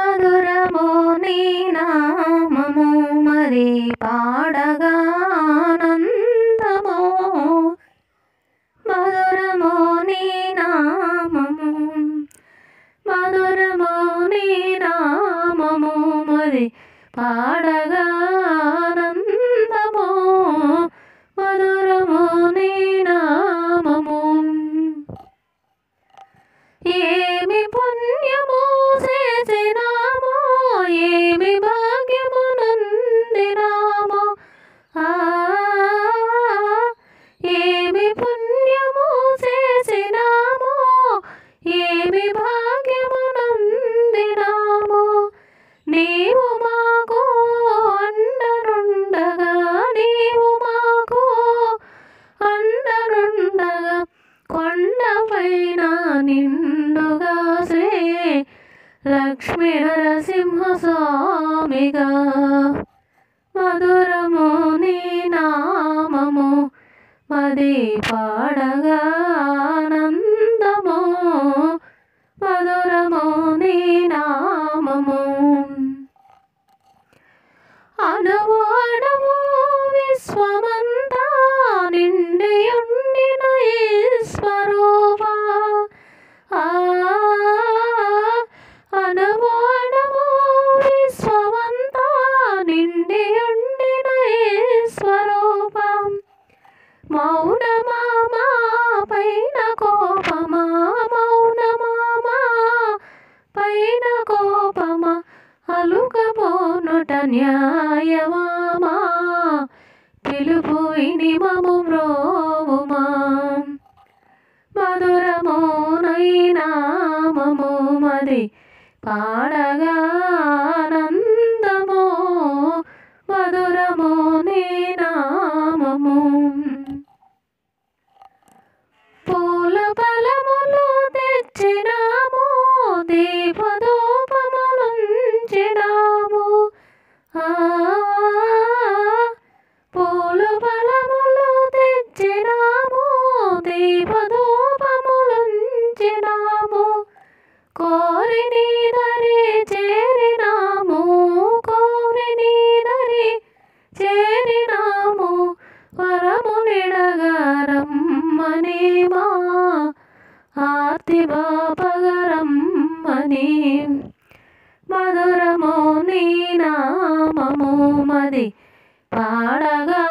మధురమో నీ నామము మరి పాడగా ఆనందమో మధురమో నీ నామము మధురమో నీ నామము మరి పాడగా ఆనందమో మధురమో నీ నామము ఏమి పుణ్యము చేసినామో ఏమి భాగ్యము నందినామో ఏమి పుణ్యము చేసినామో ఏమి భాగ్యము నందినామో నీవు మాకు అండనుండగా నీవు మాకు అండనుండగా కొండపైన నిండుగా శ్రీ లక్ష్మీ నరసింహస్వామిగా మధురము నీ నామము మది పాడగా ఆనందము మధురము నీ నామము అణువు అణువు విశ్వమంతా నిండి ఉండిన ఈశ్వరూపా అణువు అణువు విశ్వమంతా నిండి ఉండిన ఈశ్వరూపం మౌనమా మా పైన కోపమా మౌనమా పైన కోపమా అలుకపోనుట న్యాయమామా పిలుపు విని మము బ్రోవుమా మధురమో నీ నామము మరి పాడగా ఆనందమో మధురమో నీ నామము పూల ఫలములు తెచ్చినాము దీపధూపములుంచినాము పూల ఫలములు తెచ్చినాము దీపధూపములుంచినాము కోరి నీ దరి చేరినాము కోరి నీ దరి చేరినాము వరమునిడగా రమ్మని మా ఆర్తి బాపగరమ్మని మధురమో నీ నామము మది పాడగా